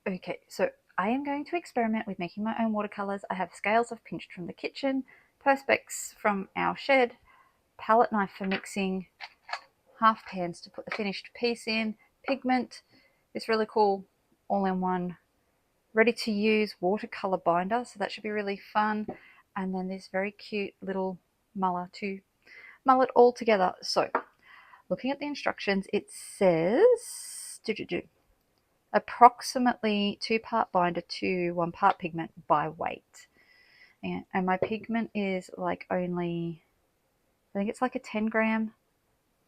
Okay, so I am going to experiment with making my own watercolours. I have scales I've pinched from the kitchen, perspex from our shed, palette knife for mixing, half pans to put the finished piece in, pigment, this really cool all-in-one ready to use watercolour binder, so that should be really fun, and then this very cute little muller to mull it all together. So looking at the instructions, it says approximately 2-part binder to 1-part pigment by weight. And my pigment is like only, I think it's like a 10-gram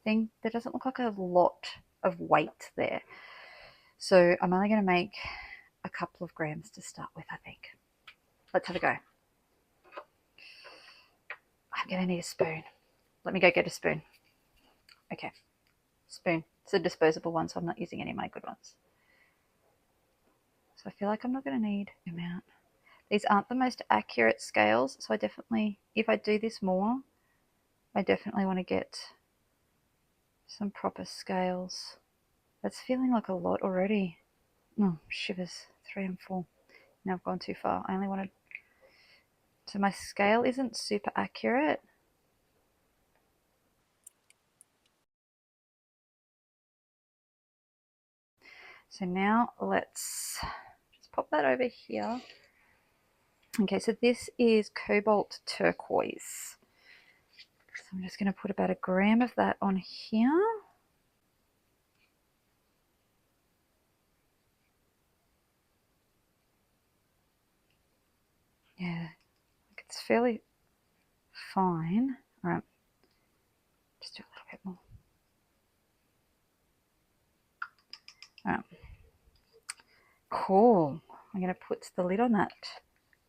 thing. There doesn't look like a lot of weight there. So I'm only going to make a couple of grams to start with, I think. Let's have a go. I'm going to need a spoon. Let me go get a spoon. Okay, spoon. It's a disposable one, so I'm not using any of my good ones. So I feel like I'm not going to need an amount. These aren't the most accurate scales, so I definitely, if I do this more, I definitely want to get some proper scales. That's feeling like a lot already. Oh, shivers. 3 and 4. Now I've gone too far. I only wanted... So my scale isn't super accurate. So now let's just pop that over here. Okay, so this is cobalt turquoise. So I'm just going to put about a gram of that on here. Yeah, it's fairly fine. All right, just do a little bit more. All right, cool. I'm going to put the lid on that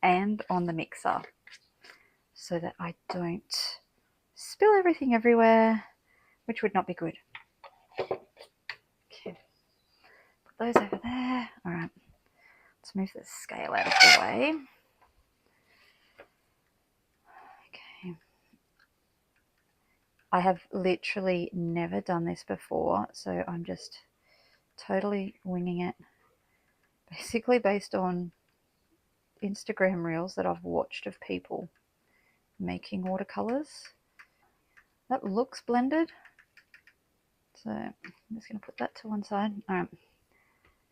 and on the mixer so that I don't spill everything everywhere, which would not be good. Okay, put those over there. All right, let's move the scale out of the way. Okay, I have literally never done this before, so I'm just totally winging it, basically based on Instagram reels that I've watched of people making watercolors. That looks blended, so I'm just going to put that to one side. All right,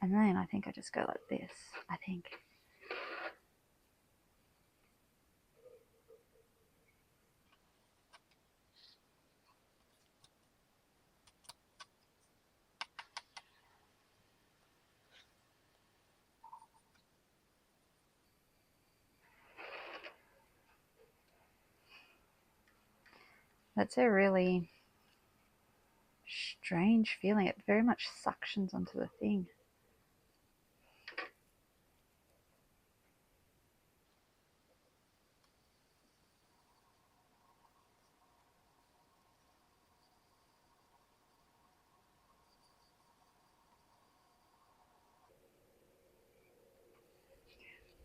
and then I think I just go like this. I think. That's a really strange feeling. It very much suctions onto the thing.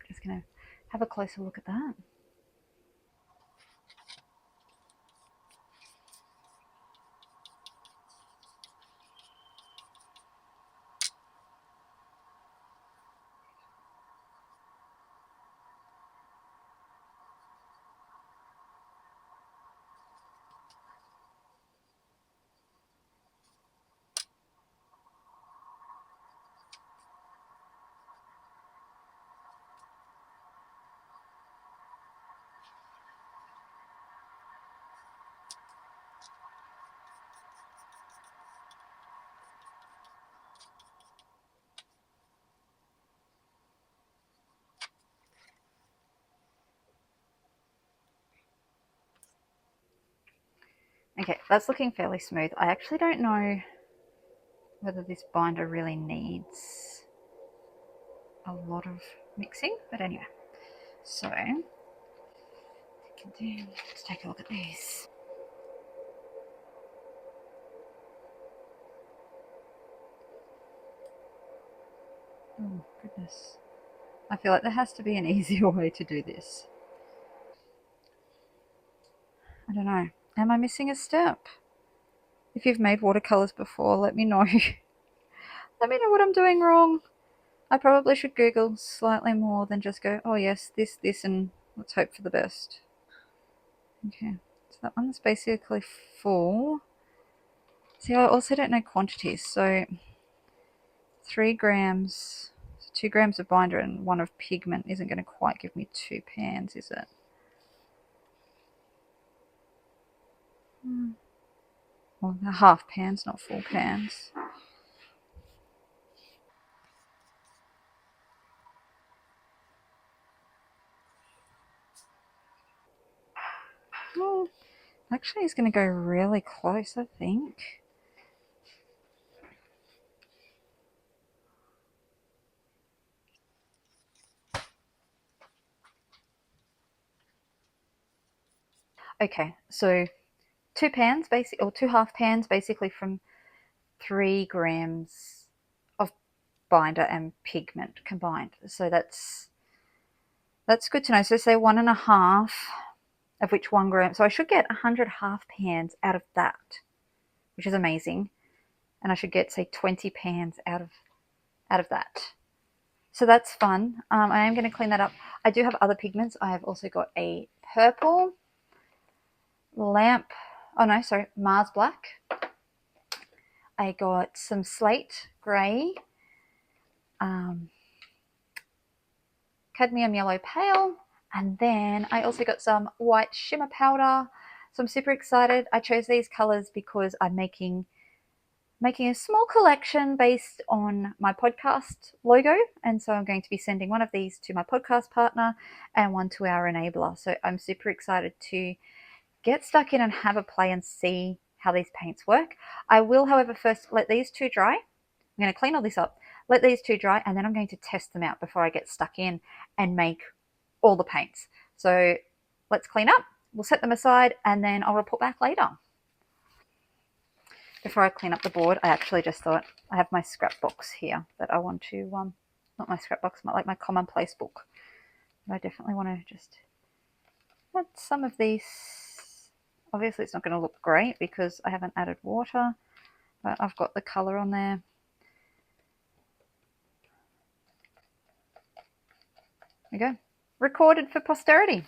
Just going to have a closer look at that. Okay, that's looking fairly smooth. I actually don't know whether this binder really needs a lot of mixing, but anyway. So, let's take a look at these. Oh, goodness. I feel like there has to be an easier way to do this. I don't know. Am I missing a step? If you've made watercolors before, let me know. Let me know what I'm doing wrong. I probably should Google slightly more than just go, oh yes, this, and let's hope for the best. Okay, so that one's basically full. See, I also don't know quantities, so 3 grams, 2 grams of binder and 1 of pigment isn't going to quite give me 2 pans, is it? Well, they're half pans, not full pans. Oh, actually, it's going to go really close, I think. Okay, so 2 pans, or 2 half pans, basically from 3 grams of binder and pigment combined. So that's good to know. So say 1.5, of which 1 gram. So I should get 100 half pans out of that, which is amazing. And I should get, say, 20 pans out of that. So that's fun. I am going to clean that up. I do have other pigments. I have also got a purple lamp. Oh no, sorry, Mars black. I got some slate grey, cadmium yellow pale, and then I also got some white shimmer powder. So I'm super excited. I chose these colors because I'm making a small collection based on my podcast logo, and so I'm going to be sending one of these to my podcast partner and one to our enabler. So I'm super excited to get stuck in and have a play and see how these paints work. I will, however, first let these 2 dry. I'm going to clean all this up, let these 2 dry, and then I'm going to test them out before I get stuck in and make all the paints. So let's clean up, we'll set them aside, and then I'll report back later. Before I clean up the board, I actually just thought I have my scrap box here that I want to, not my scrap box, like my commonplace book. But I definitely want to just add some of these. Obviously, it's not going to look great because I haven't added water, but I've got the colour on there. There we go. Recorded for posterity.